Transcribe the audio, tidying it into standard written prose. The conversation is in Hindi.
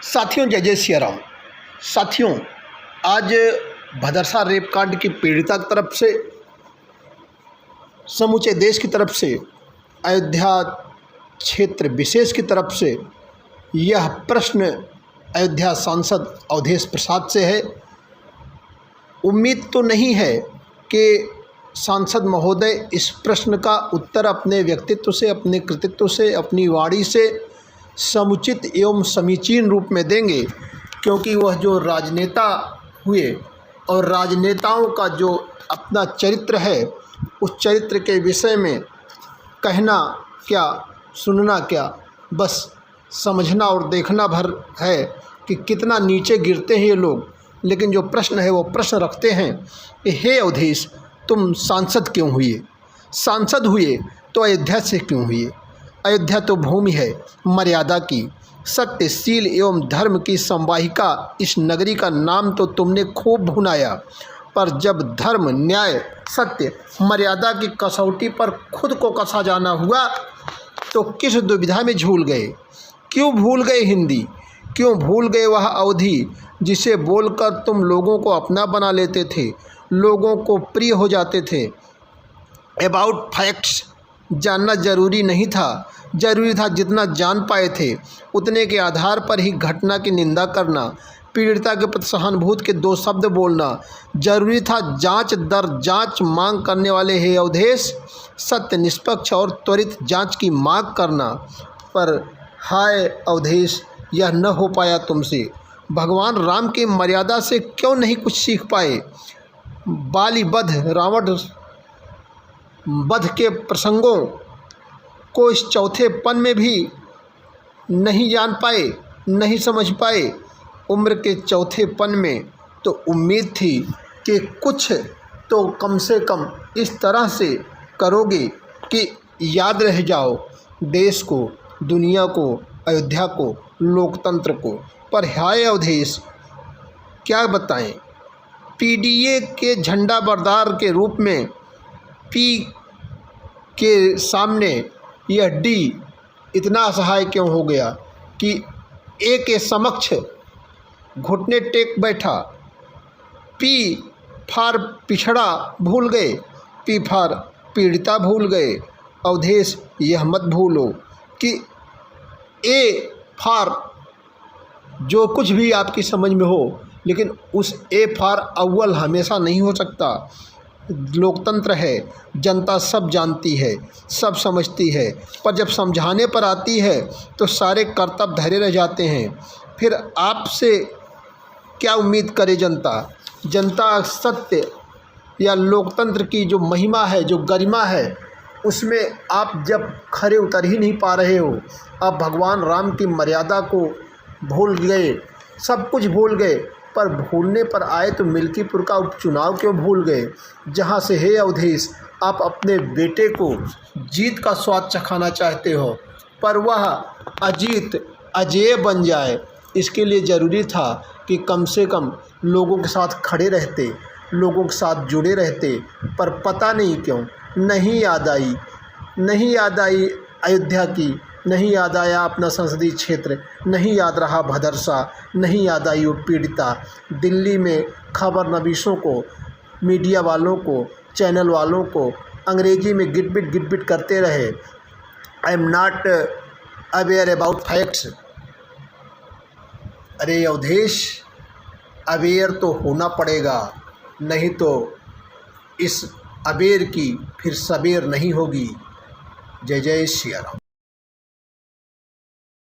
साथियों, जय जय सिया राम। साथियों, आज भदरसा रेप कांड की पीड़िता की तरफ से, समूचे देश की तरफ से, अयोध्या क्षेत्र विशेष की तरफ से यह प्रश्न अयोध्या सांसद अवधेश प्रसाद से है। उम्मीद तो नहीं है कि सांसद महोदय इस प्रश्न का उत्तर अपने व्यक्तित्व से, अपने कृतित्व से, अपनी वाणी से समुचित एवं समीचीन रूप में देंगे, क्योंकि वह जो राजनेता हुए और राजनेताओं का जो अपना चरित्र है, उस चरित्र के विषय में कहना क्या, सुनना क्या, बस समझना और देखना भर है कि कितना नीचे गिरते हैं ये लोग। लेकिन जो प्रश्न है वो प्रश्न रखते हैं कि हे अवधेश, तुम सांसद क्यों हुए? सांसद हुए तो अयोध्या से क्यों हुए? अयोध्या तो भूमि है मर्यादा की, सत्यशील एवं धर्म की संवाहिका। इस नगरी का नाम तो तुमने खूब भुनाया, पर जब धर्म, न्याय, सत्य, मर्यादा की कसौटी पर खुद को कसा जाना हुआ तो किस दुविधा में झूल गए? क्यों भूल गए हिंदी? क्यों भूल गए वह अवधि जिसे बोलकर तुम लोगों को अपना बना लेते थे, लोगों को प्रिय हो जाते थे? अबाउट फैक्ट्स जानना जरूरी नहीं था, जरूरी था जितना जान पाए थे उतने के आधार पर ही घटना की निंदा करना, पीड़िता के प्रति सहानुभूति के दो शब्द बोलना। जरूरी था जांच दर जांच मांग करने वाले हे अवधेश, सत्य, निष्पक्ष और त्वरित जांच की मांग करना। पर हाय अवधेश, यह न हो पाया तुमसे। भगवान राम की मर्यादा से क्यों नहीं कुछ सीख पाए? बाली वध, रावण वध के प्रसंगों को इस चौथे पन में भी नहीं जान पाए, नहीं समझ पाए। उम्र के चौथे पन में तो उम्मीद थी कि कुछ तो कम से कम इस तरह से करोगे कि याद रह जाओ देश को, दुनिया को, अयोध्या को, लोकतंत्र को। पर हाय अवधेश, क्या बताएं? पीडीए के झंडा बरदार के रूप में पी के सामने यह डी इतना असहाय क्यों हो गया कि ए के समक्ष घुटने टेक बैठा? पी फार पिछड़ा भूल गए, पी फार पीड़िता भूल गए। अवधेश, यह मत भूलो कि ए फार जो कुछ भी आपकी समझ में हो, लेकिन उस ए फार अव्वल हमेशा नहीं हो सकता। लोकतंत्र है, जनता सब जानती है, सब समझती है, पर जब समझाने पर आती है तो सारे कर्तव्य धरे रह जाते हैं। फिर आपसे क्या उम्मीद करे जनता? जनता सत्य या लोकतंत्र की जो महिमा है, जो गरिमा है, उसमें आप जब खरे उतर ही नहीं पा रहे हो, आप भगवान राम की मर्यादा को भूल गए, सब कुछ भूल गए। पर भूलने पर आए तो मिल्कीपुर का उपचुनाव क्यों भूल गए, जहां से हे अवधेश आप अपने बेटे को जीत का स्वाद चखाना चाहते हो, पर वह अजीत अजेय बन जाए। इसके लिए ज़रूरी था कि कम से कम लोगों के साथ खड़े रहते, लोगों के साथ जुड़े रहते। पर पता नहीं क्यों नहीं याद आई, नहीं याद आई अयोध्या की, नहीं याद आया अपना संसदीय क्षेत्र, नहीं याद रहा भदरसा, नहीं याद आई वो पीड़िता। दिल्ली में खबर नवीसों को, मीडिया वालों को, चैनल वालों को अंग्रेजी में गिटबिट करते रहे, I am not aware about facts. अरे अवधेश, अवेयर तो होना पड़ेगा, नहीं तो इस अबेर की फिर सबेर नहीं होगी। जय जय सिया राम।